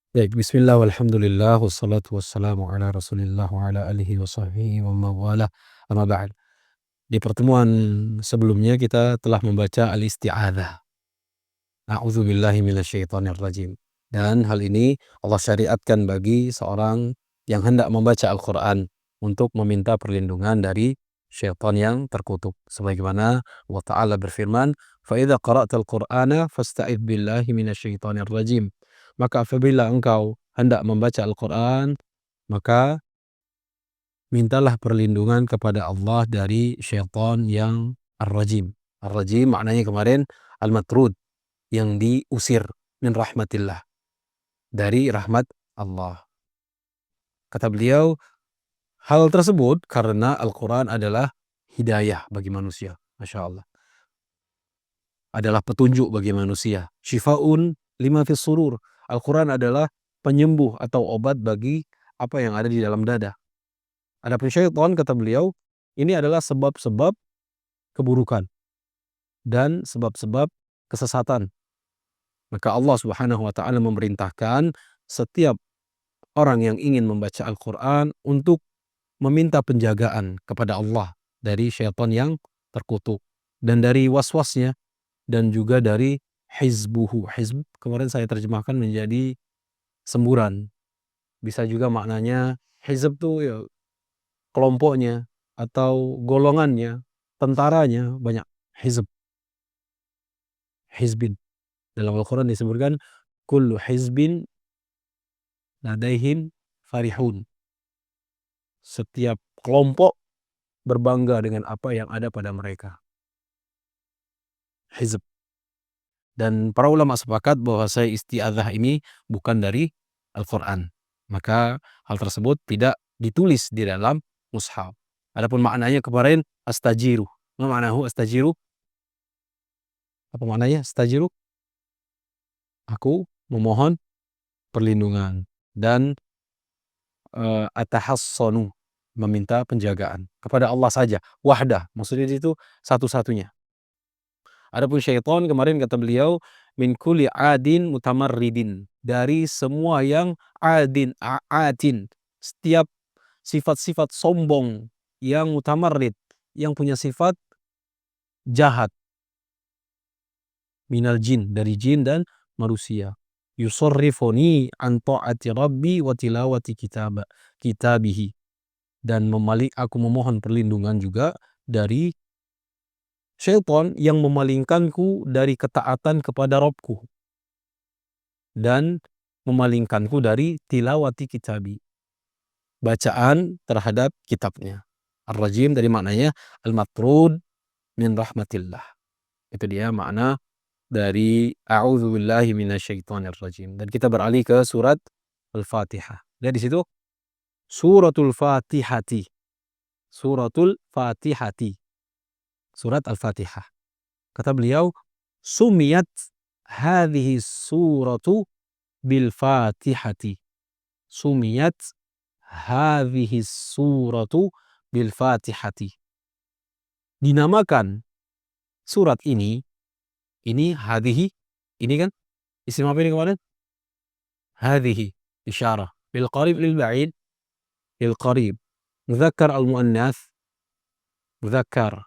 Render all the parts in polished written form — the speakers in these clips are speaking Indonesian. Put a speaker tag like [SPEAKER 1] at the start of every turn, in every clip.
[SPEAKER 1] Baik, bismillah walhamdulillah wassalatu wassalamu ala Rasulillah wa ala alihi wa sahbihi wa mawala amma ba'd. Di pertemuan sebelumnya kita telah membaca al-isti'adzah. A'udzubillahi minasyaitonir rajim. Dan hal ini Allah syariatkan bagi seorang yang hendak membaca Al-Qur'an untuk meminta perlindungan dari syaitan yang terkutuk. Sebagaimana Allah Ta'ala berfirman, "Fa idza qara'tal Qur'ana fasta'idz billahi minasyaitonir rajim." Maka apabila engkau hendak membaca Al-Qur'an, maka mintalah perlindungan kepada Allah dari syaitan yang ar-rajim. Ar-rajim maknanya kemarin al-matrud, yang diusir min rahmatillah, dari rahmat Allah. Kata beliau, hal tersebut karena Al-Quran adalah hidayah bagi manusia. Masya Allah. Adalah petunjuk bagi manusia. Syifa'un lima fis surur. Al-Quran adalah penyembuh atau obat bagi apa yang ada di dalam dada. Adapun syaitan, kata beliau, ini adalah sebab-sebab keburukan dan sebab-sebab kesesatan. Maka Allah Subhanahu wa Ta'ala memerintahkan setiap orang yang ingin membaca Al-Quran untuk meminta penjagaan kepada Allah dari syaitan yang terkutuk dan dari waswasnya, dan juga dari hizbuhu. Hizb kemarin saya terjemahkan menjadi semburan. Bisa juga maknanya hizb tuh ya kelompoknya atau golongannya, tentaranya banyak. Hizb, hizbin. Dalam Al-Quran disebutkan kullu hizbin ladaihim farihun. Setiap kelompok berbangga dengan apa yang ada pada mereka. Hizb. Dan para ulama sepakat bahwa saya isti'adzah ini bukan dari Al-Quran. Maka hal tersebut tidak ditulis di dalam mushaf. Adapun maknanya kemarin astajiru. Ma ma'nahu astajiru? Apa maknanya astajiru? Aku memohon perlindungan. Dan atahassanu, meminta penjagaan kepada Allah saja, wahdah, maksudnya itu satu-satunya. Adapun syaitan kemarin kata beliau min kulli adin mutamarridin, dari semua yang atin, setiap sifat-sifat sombong yang mutamarrid, yang punya sifat jahat, minal jin, dari jin dan manusia. Yusarrifuni an ta'ati rabbi wa tilawati kitabihi, dan aku memohon perlindungan juga dari syaitan yang memalingkanku dari ketaatan kepada Rabbku dan memalingkanku dari tilawati kitabi, bacaan terhadap kitabnya. Ar-rajim dari maknanya al-matrud min rahmatillah. Itu dia makna dari a'udzubillahi minasyaitonir rajim. Dan kita beralih ke surat Al-Fatihah. Lihat di situ suratul Fatihati. Suratul Fatihati. Surat Al-Fatihah. Kata beliau, sumiyat hadhihi suratu bil Fatihati. Sumiyat hadhihi suratu bil Fatihati. Dinamakan surat ini hadhihi, ini kan isim apa ini kemarin? Hadhihi isyarah bil qarib lil ba'id, lil qarib. Mudzakkar al muannas, mudzakkar.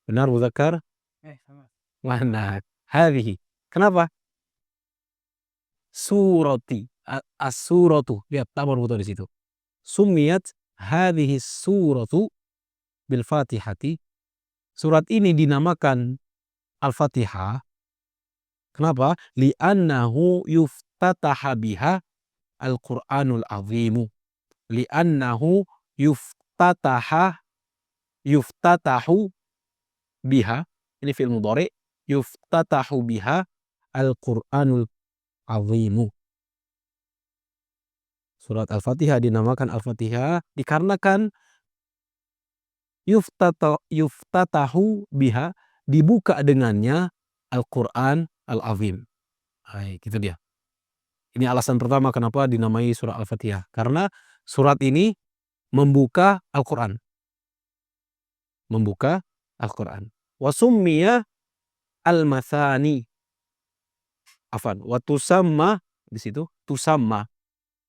[SPEAKER 1] Benar mudzakkar? Mana? Hadhihi. Kenapa? Surati. As-suratu. Lihat tambah butuh di situ. Sumiyat hadhihi suratu bil Fatihati. Surat ini dinamakan Al-Fatihah. Kenapa? Li'annahu yuftataha biha Al-Qur'anul Azimu. Li'annahu yuftatahu biha. Ini fi'il mudhari. Yuftatahu biha Al-Qur'anul Azimu. Surat Al-Fatihah dinamakan Al-Fatihah dikarenakan yuftatahu biha, dibuka dengannya Al-Quran Al-Azim. Baik, itu dia. Ini alasan pertama kenapa dinamai surat Al-Fatihah. Karena surat ini membuka Al-Quran. Membuka Al-Quran. Wasummiya al-mathani. Afan. Watusamma di situ tusamma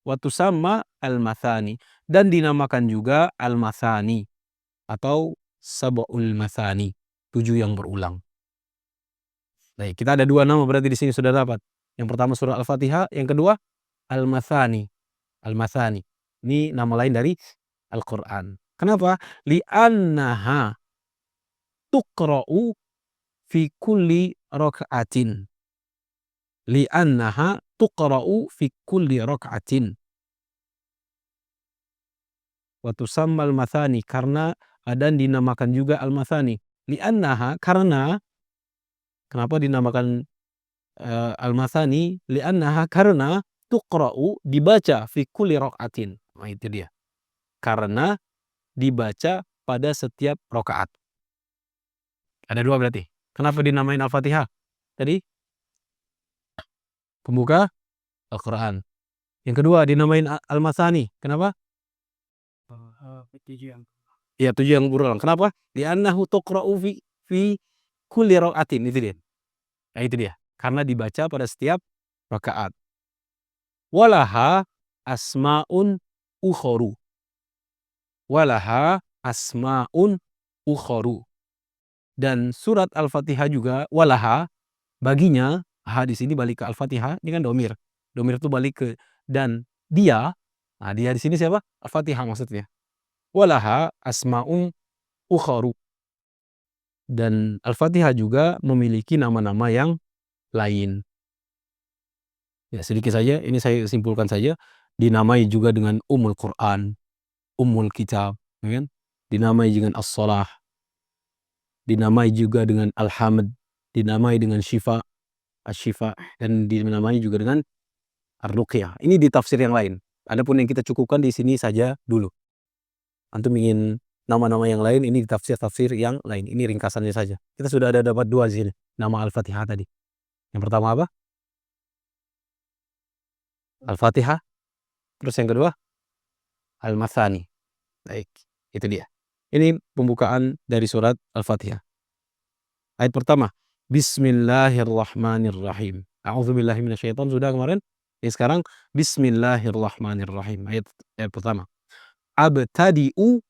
[SPEAKER 1] wa tusamma al-mathani, dan dinamakan juga al-mathani atau sab'ul mathani, 7 yang berulang. Baik, kita ada 2 nama berarti di sini sudah dapat. Yang pertama surah Al-Fatihah, yang kedua Al-Mathani. Al-Mathani. Ini nama lain dari Al-Qur'an. Kenapa? Li'annaha tuqra'u fi kulli raka'atin. Li'annaha tuqra'u fi kulli raka'atin. Wa tusammal mathani, karena dan dinamakan juga al-mathani. Li'annaha, karena kenapa dinamakan al-mathani? Li'annaha, karena tuqra'u, dibaca fi kulli raka'atin. Nah, itu dia. Karena dibaca pada setiap rakaat. Ada 2 berarti. Kenapa dinamain Al-Fatihah? Tadi pembuka Al-Qur'an. Yang kedua dinamain Al-Mathani. Kenapa? Ya, 7 yang berulang. Kenapa? Li'annahu tuqra'u fi kulli raka'atin. Itu dia. Nah, itu dia. Karena dibaca pada setiap rakaat. Walaha asma'un ukharu. Walaha asma'un ukharu. Dan surat Al-Fatihah juga walaha, baginya, di sini balik ke Al-Fatihah, ini kan domir. Domir itu balik ke dan dia. Nah, dia di sini siapa? Al-Fatihah maksudnya. Walaha asma'un ukharu. Dan Al-Fatihah juga memiliki nama-nama yang lain. Ya, sedikit saja, ini saya simpulkan saja. Dinamai juga dengan Ummul Quran, Ummul Kitab, ya kan? Dinamai dengan As-Salah, dinamai juga dengan Al-Hamd, dinamai dengan Syifa, Asy-Syifa, dan dinamai juga dengan Ar-Ruqyah. Ini di tafsir yang lain. Adapun yang kita cukupkan di sini saja dulu. Antum ingin nama-nama yang lain, ini di tafsir-tafsir yang lain. Ini ringkasannya saja. Kita sudah ada dapat 2 di sini. Nama Al-Fatihah tadi. Yang pertama apa? Al-Fatihah. Terus yang kedua Al-Mathani. Baik, itu dia. Ini pembukaan dari surat Al-Fatihah. Ayat pertama, Bismillahirrahmanirrahim. A'udzubillahi minasyaitonir sudah kemarin. Ini sekarang Bismillahirrahmanirrahim. Ayat pertama. Abtadi'u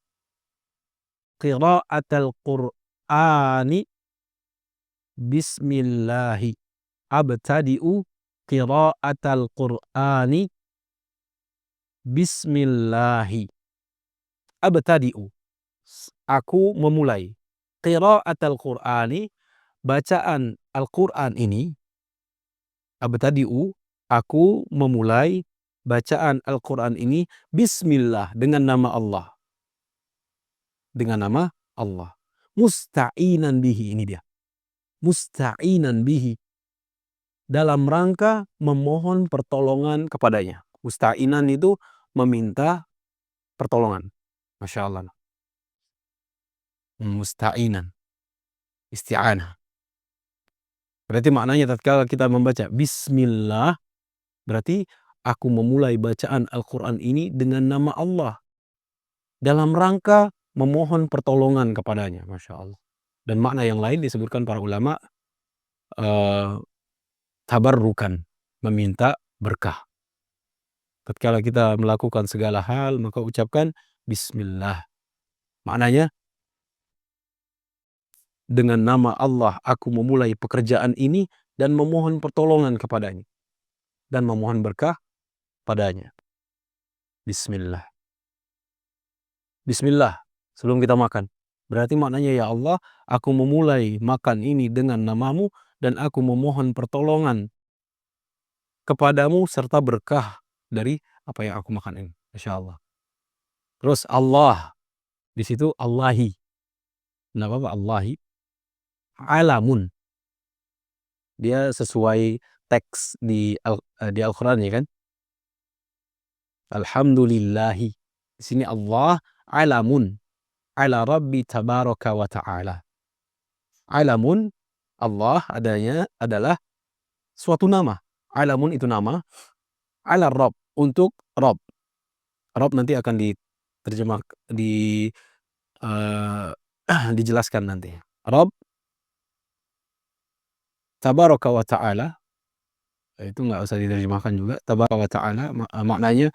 [SPEAKER 1] qira'atal Qur'ani bismillahi. Abtadi'u qira'atal Qur'ani bismillahi. Abtadi'u, aku memulai. Qira'atal Qur'ani, bacaan Al-Qur'an ini. Abtadi'u, aku memulai bacaan Al-Qur'an ini bismillah, dengan nama Allah. Dengan nama Allah. Musta'inan bihi, ini dia. Musta'inan bihi, dalam rangka memohon pertolongan kepadanya. Musta'inan itu meminta pertolongan. Masya Allah. Musta'inan, isti'anah. Berarti maknanya tatkala kita membaca bismillah, berarti aku memulai bacaan Al-Qur'an ini dengan nama Allah, dalam rangka memohon pertolongan kepadanya. Masya Allah. Dan makna yang lain disebutkan para ulama, tabarrukan, meminta berkah. Tatkala kita melakukan segala hal, maka ucapkan bismillah. Maknanya, dengan nama Allah aku memulai pekerjaan ini dan memohon pertolongan kepadanya dan memohon berkah padanya. Bismillah. Bismillah sebelum kita makan. Berarti maknanya, ya Allah, aku memulai makan ini dengan namamu dan aku memohon pertolongan kepadamu serta berkah dari apa yang aku makan ini. Masya Allah. Terus Allah, di situ Allahi. Kenapa Allahi? Alamun. Dia sesuai teks di Al-Qur'an, ya kan? Alhamdulillahi. Di sini Allah alamun ala Rabbi tabaraka wa ta'ala. Alamun, Allah adanya adalah suatu nama. Alamun itu nama. Ala Rabb, untuk Rabb. Rabb nanti akan diterjemah dijelaskan nanti. Rabb tabaraka wa ta'ala Itu nggak usah diterjemahkan juga. Tabaraka wa ta'ala maknanya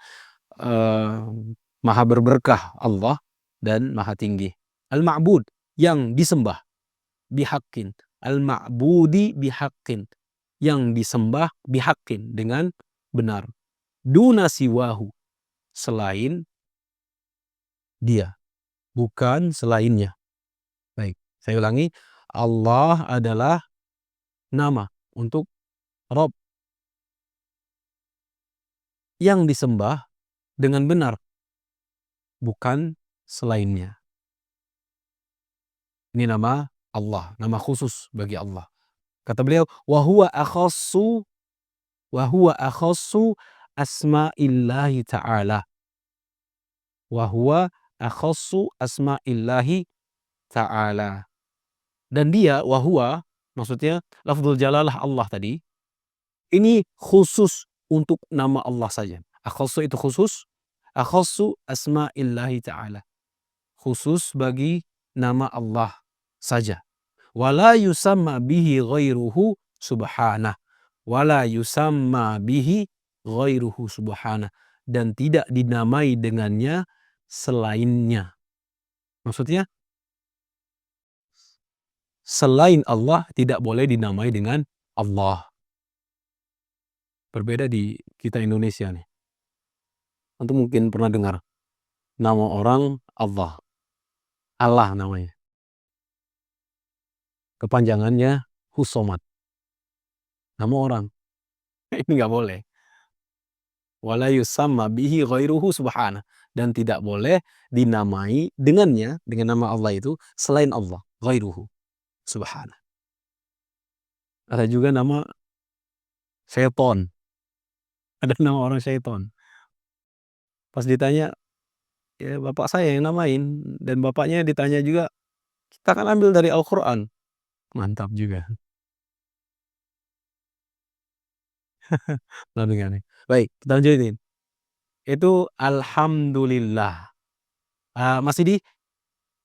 [SPEAKER 1] maha berberkah Allah dan maha tinggi. Al-ma'bud, yang disembah, bihaqqin. Al-ma'budi bihaqqin, yang disembah bihaqqin, dengan benar. Duna siwahu, selain dia, bukan selainnya. Baik, saya ulangi. Allah adalah nama untuk Rob yang disembah dengan benar, bukan selainnya. Ini nama Allah, nama khusus bagi Allah. Kata beliau, wa huwa akhassu asma'illahi ta'ala. Wa huwa akhassu asma'illahi ta'ala. Dan dia, wa huwa, maksudnya lafdzul jalalah Allah tadi, ini khusus untuk nama Allah saja. Akhassu itu khusus, akhassu asma'illahi ta'ala, khusus bagi nama Allah saja. Wala yusamma bihi ghairuhu subhanah. Wala yusamma bihi ghairuhu subhanah. Dan tidak dinamai dengannya selainnya. Maksudnya, selain Allah tidak boleh dinamai dengan Allah. Berbeda di kita Indonesia nih. Antum mungkin pernah dengar nama orang Allah. Allah namanya. Kepanjangannya Husomat. Nama orang. Ini nggak boleh. Wala yusamma bihi ghairuhu subhana. Dan tidak boleh dinamai dengannya, dengan nama Allah itu, selain Allah. Ghairuhu subhana. Ada juga nama syaiton. Ada nama orang syaiton. Pas ditanya, ya bapak saya yang namain. Dan bapaknya ditanya juga, kita kan ambil dari Al-Quran. Mantap juga. Baik, kita lanjutin. Itu alhamdulillah. Masih di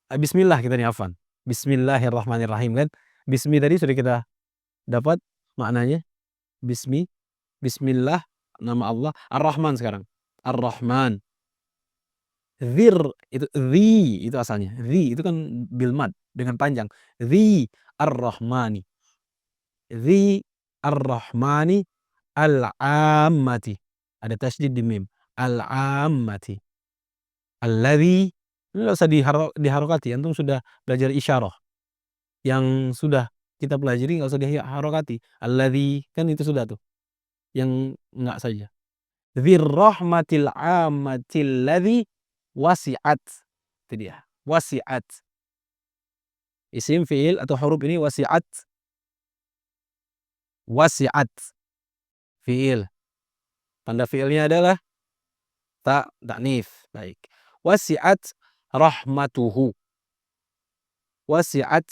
[SPEAKER 1] bismillah kita nih, afan. Bismillahirrahmanirrahim kan. Bismi tadi sudah kita dapat maknanya. Bismillah, nama Allah. Ar-Rahman sekarang. Ar-Rahman. Dzir itu itu asalnya. Itu kan bilmad dengan panjang. Ar-Rahmani. Ar-Rahmani al-ammati. Ada tasydid di mim. Al-ammati. Alladzi, ini enggak usah diharokati. Antum sudah belajar isyarah. Yang sudah kita pelajari enggak usah diharokati. Alladzi, kan itu sudah tuh. Yang enggak saja. Dzir rahmatil ammatil ladzi wasi'at. Itu dia. Wasi'at. Isim fi'il atau huruf ini wasi'at. Wasi'at. Fi'il. Tanda fi'ilnya adalah ta'nits. Baik. Wasi'at rahmatuhu. Wasi'at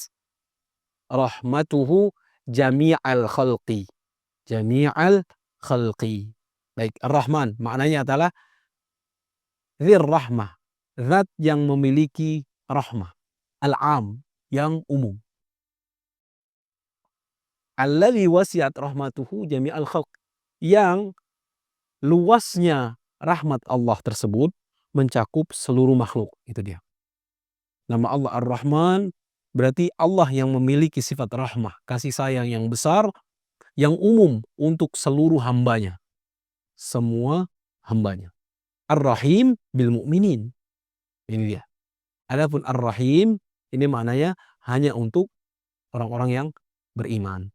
[SPEAKER 1] rahmatuhu jami'al khalqi. Jami'al khalqi. Baik, Ar-Rahman maknanya adalah dzir rahmah, zat yang memiliki rahmah. Al-am, yang umum. Alladzi wasi'at rahmatuhu jami'al khalq, yang luasnya rahmat Allah tersebut mencakup seluruh makhluk. Itu dia. Nama Allah Ar-Rahman berarti Allah yang memiliki sifat rahmah, kasih sayang yang besar, yang umum untuk seluruh hambanya. Semua hambanya. Ar-Rahim bil mu'minin. Ini dia. Adapun Ar-Rahim ini maknanya hanya untuk orang-orang yang beriman.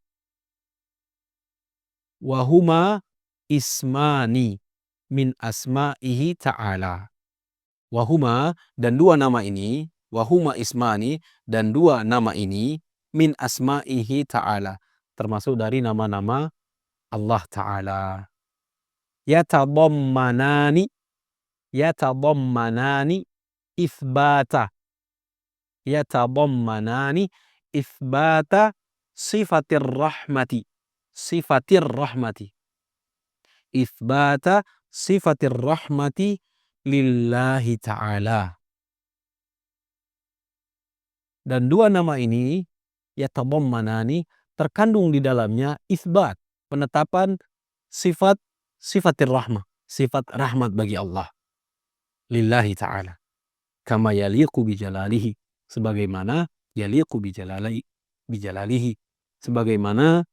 [SPEAKER 1] Wahuma ismani min asma'ihi ta'ala. Wahuma, dan dua nama ini, wahuma ismani, dan dua nama ini, min asma'ihi ta'ala, termasuk dari nama-nama Allah Ta'ala. Yatadammanani itsbata. Yatadammanani itsbata sifatir rahmati. Sifatir rahmati. Itsbata sifatir rahmati lillahi ta'ala. Dan dua nama ini, yatadammanani, terkandung di dalamnya itsbat, penetapan sifat sifatir rahmah, sifat rahmat bagi Allah. Lillahi ta'ala. Kama yaliqu bijalalihi. Sebagaimana yaliqu bijalalihi. Sebagaimana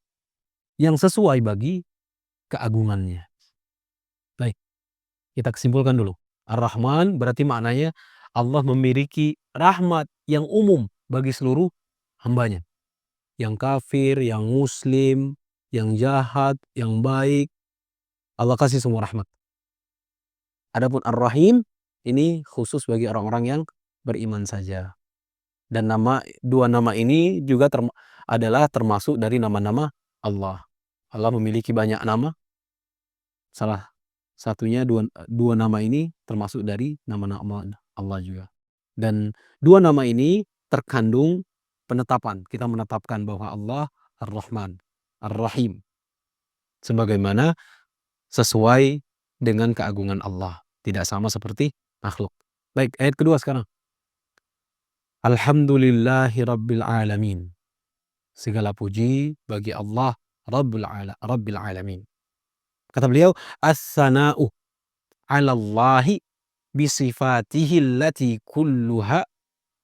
[SPEAKER 1] yang sesuai bagi keagungannya. Baik, kita kesimpulkan dulu. Ar-Rahman berarti maknanya Allah memiliki rahmat yang umum bagi seluruh hambanya. Yang kafir, yang muslim, yang jahat, yang baik, Allah kasih semua rahmat. Adapun Ar-Rahim ini khusus bagi orang-orang yang beriman saja. Dan dua nama ini juga adalah termasuk dari nama-nama Allah. Allah memiliki banyak nama. Salah satunya dua nama ini termasuk dari nama-nama Allah juga. Dan dua nama ini terkandung penetapan. Kita menetapkan bahwa Allah Ar-Rahman, Ar-Rahim. Sebagaimana sesuai dengan keagungan Allah. Tidak sama seperti makhluk. Baik, ayat kedua sekarang. Alhamdulillahi Rabbil Alamin. Segala puji bagi Allah Rabbil Alamin. Kata beliau, as-sana'u 'ala Allahi bisifatihi allati kulluha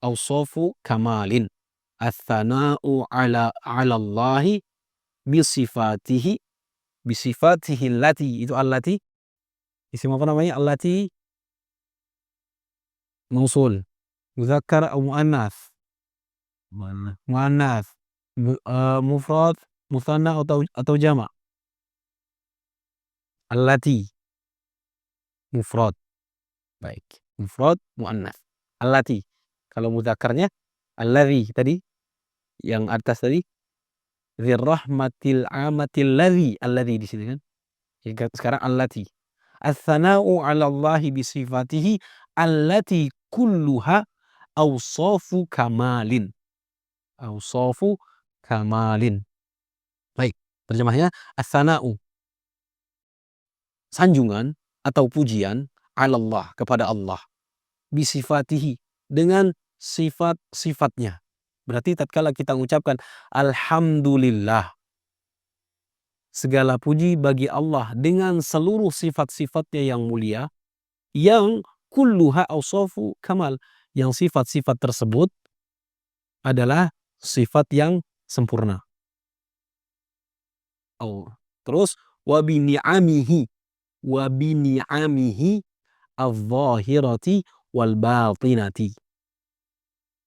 [SPEAKER 1] awsafu kamalin. As-sana'u 'ala Allahi bisifatihi allati, itu allati isim apa namanya? Allati mausul, muzakkar atau muannas? Muannas. Mufrad, musanna atau jama'? Allati mufrad. Baik, mufrad muannas. Allati. Kalau mudzakarnya alladzi tadi yang atas tadi, dzirrahmatil amatil alladzi di sini kan. Sekarang allati. As-sana'u 'ala Allahi bi sifatihi allati kulluha awsafu kamalin. Awsafu kamalin. Baik, terjemahnya as-sana'u, sanjungan atau pujian 'ala Allah, kepada Allah, bi sifatihi, dengan sifat-sifatnya. Berarti tatkala kita mengucapkan alhamdulillah, segala puji bagi Allah dengan seluruh sifat-sifatnya yang mulia, yang kulluha awsafu kamal, yang sifat-sifat tersebut adalah sifat yang sempurna. Oh, terus wa bi ni'amihi adh-dhahirati wal batinati.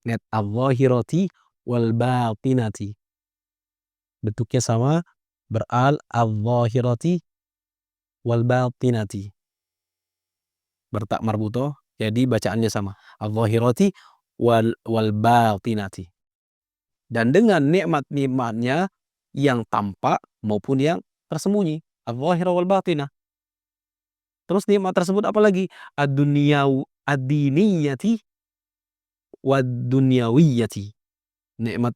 [SPEAKER 1] Net adh-dhahirati wal batinati. Bentuknya sama, beral adh-dhahirati wal batinati. Bertak marbutoh, jadi bacaannya sama. Adh-dhahirati wal batinati. Dan dengan nikmat-nikmatnya yang tampak maupun yang tersembunyi. Adh-dhahira wal batinah. Terus nikmat tersebut apa lagi? Ad-diniyati wad dunyawiyati. Nikmat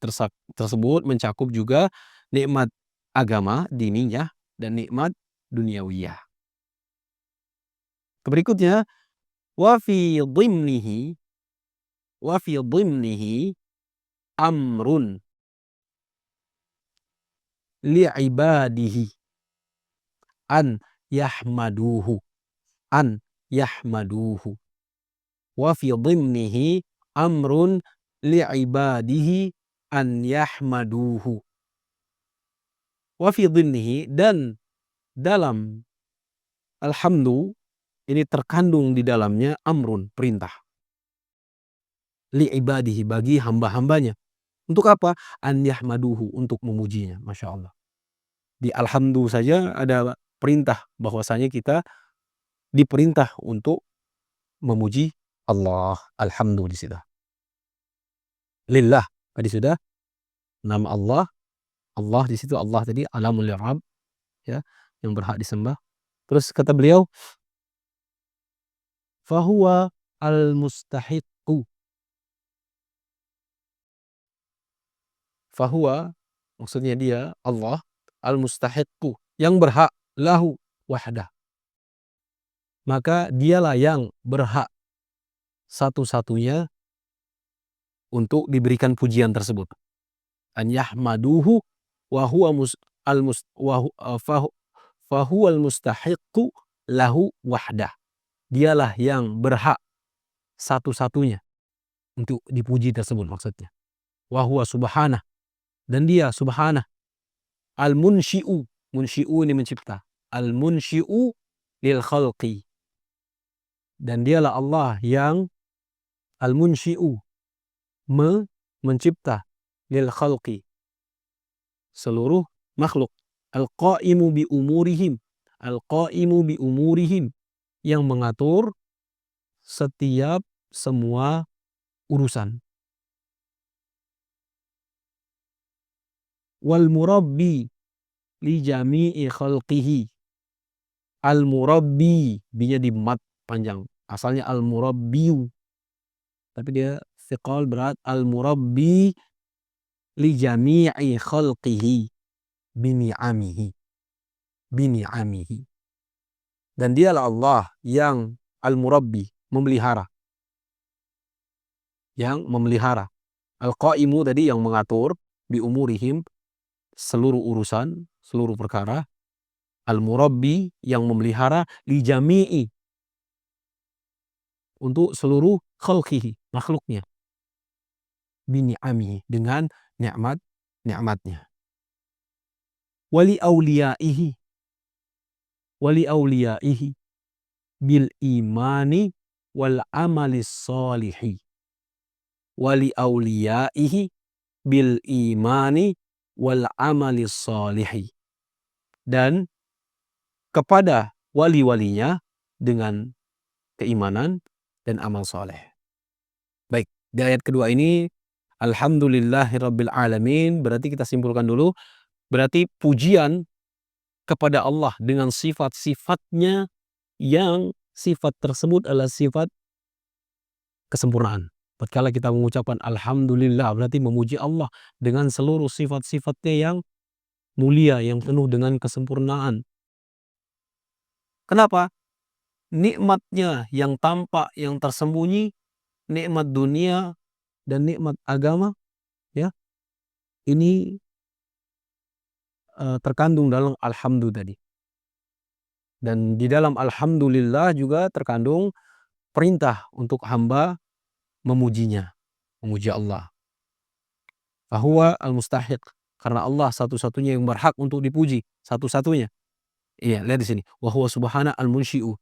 [SPEAKER 1] tersebut mencakup juga nikmat agama, diniyah, dan nikmat duniawiyah. Berikutnya, wa fi dhimnihi amrun li'ibadihi an yahmaduhu. Wa fi dhimnihi amrun li'ibadihi an yahmaduhu. Wa fi dhimnihi, dan dalam alhamdu ini terkandung di dalamnya amrun, perintah, li'ibadihi, bagi hamba-hambanya. Untuk apa? An yahmaduhu, untuk memujinya. Masya Allah. Di alhamdu saja ada perintah bahwasanya kita diperintah untuk memuji Allah. Alhamdu di situ. Lillah tadi sudah, nama Allah. Allah di situ, Allah tadi alamul i'rab, ya, yang berhak disembah. Terus kata beliau, fahuwa al-mustahiqqu. Fahuwa, maksudnya dia Allah, al-mustahiqqu, yang berhak, lahu wahdah. Maka dialah yang berhak satu-satunya untuk diberikan pujian tersebut. An yahmaduhu wa huwa fahuwal mustahiqqu lahu wahdah. Dialah yang berhak satu-satunya untuk dipuji tersebut maksudnya. Wa huwa subhanah, dan dia subhanah. Al-munsyi'u, munsyi'u ini mencipta. Al-munsyi'u lil khalqi. Dan dialah Allah yang al-munsyi'u, mencipta lil khalqi, seluruh makhluk. Al-qaimu bi umurihim, al-qaimu bi umurihim, yang mengatur setiap semua urusan. Wal murabbi li jami'i khalqihi. Al murabbi, binya di mat panjang, asalnya al murabbiu, tapi dia thiqal berat. Al murabbi li jami'i khalqihi bini'amihi, bini'amihi. Dan dialah Allah yang al-murabbi, memelihara, yang memelihara. Al-qaimu tadi yang mengatur, bi umurihim, seluruh urusan, seluruh perkara. Al-murabbi yang memelihara, li jami'i, untuk seluruh khalqihi, makhluknya, bini'amihi, dengan nikmat-nikmatnya. Wali awliyaihi, wali awliyaihi bil imani wal amalis salihi. Wali awliyaihi bil imani wal amalis salihi. Dan kepada wali-walinya dengan keimanan dan amal soleh. Baik, di ayat kedua ini alhamdulillahirabbil alamin, berarti kita simpulkan dulu, berarti pujian kepada Allah dengan sifat-sifatnya, yang sifat tersebut adalah sifat kesempurnaan. Tatkala kita mengucapkan alhamdulillah, berarti memuji Allah dengan seluruh sifat-sifatnya yang mulia, yang penuh dengan kesempurnaan. Kenapa? Nikmatnya yang tampak, yang tersembunyi, nikmat dunia dan nikmat agama, ya, ini terkandung dalam alhamdu tadi. Dan di dalam alhamdulillah juga terkandung perintah untuk hamba memujinya, memuji Allah. Fahuwa al-mustahiq, karena Allah satu-satunya yang berhak untuk dipuji, satu-satunya. Iya, lihat di sini. Wa huwa subhana al-munsyi'u.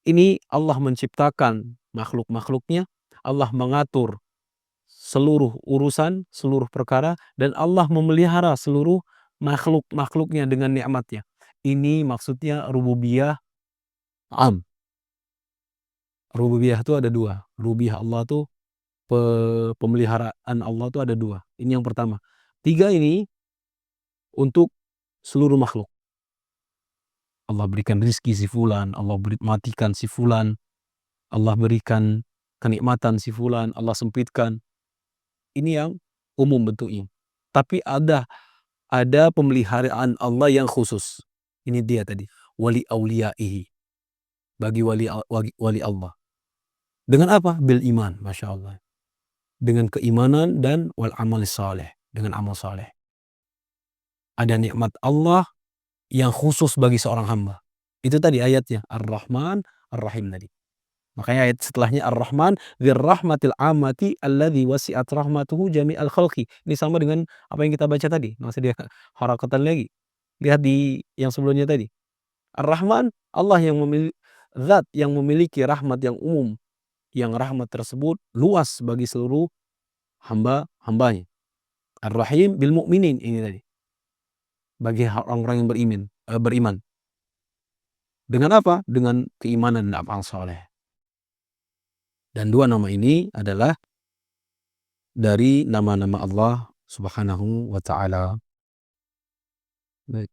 [SPEAKER 1] Ini Allah menciptakan makhluk-makhluknya, Allah mengatur seluruh urusan, seluruh perkara, dan Allah memelihara seluruh makhluk-makhluknya dengan nikmatnya. Ini maksudnya rububiyah am. Rububiyah itu ada dua. Rububiyah Allah itu, pemeliharaan Allah itu ada dua. Ini yang pertama. Tiga ini untuk seluruh makhluk. Allah berikan rizki si fulan, Allah matikan si fulan, Allah berikan kenikmatan si fulan, Allah sempitkan. Ini yang umum bentuknya. Tapi ada pemeliharaan Allah yang khusus. Ini dia tadi, wali awliyaihi, bagi wali Allah. Dengan apa? Bil iman, Masya Allah. Dengan keimanan dan wal amal saleh, dengan amal saleh. Ada nikmat Allah yang khusus bagi seorang hamba. Itu tadi ayatnya, Ar-Rahman, Ar-Rahim tadi. Makanya ayat setelahnya Ar-Rahman, dzirrahmatil amati alladzi wasi'at rahmatuhu jami'al khalqi. Ini sama dengan apa yang kita baca tadi. Masih dia harakatan lagi. Lihat di yang sebelumnya tadi. Ar-Rahman, Allah yang zat yang memiliki rahmat yang umum, yang rahmat tersebut luas bagi seluruh hamba-hambanya. Ar-Rahim bil mu'minin, ini tadi, bagi orang-orang yang beriman. Dengan apa? Dengan keimanan dan amal soleh. Dan dua nama ini adalah dari nama-nama Allah Subhanahu wa ta'ala. Baik.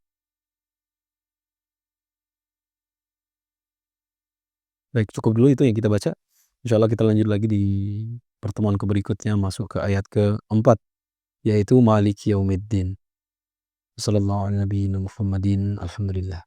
[SPEAKER 1] Baik, cukup dulu itu yang kita baca. Insyaallah kita lanjut lagi di pertemuan berikutnya, masuk ke ayat keempat, yaitu Maliki Yaumiddin. Sallallahu alaihi Muhammadin. Alhamdulillah.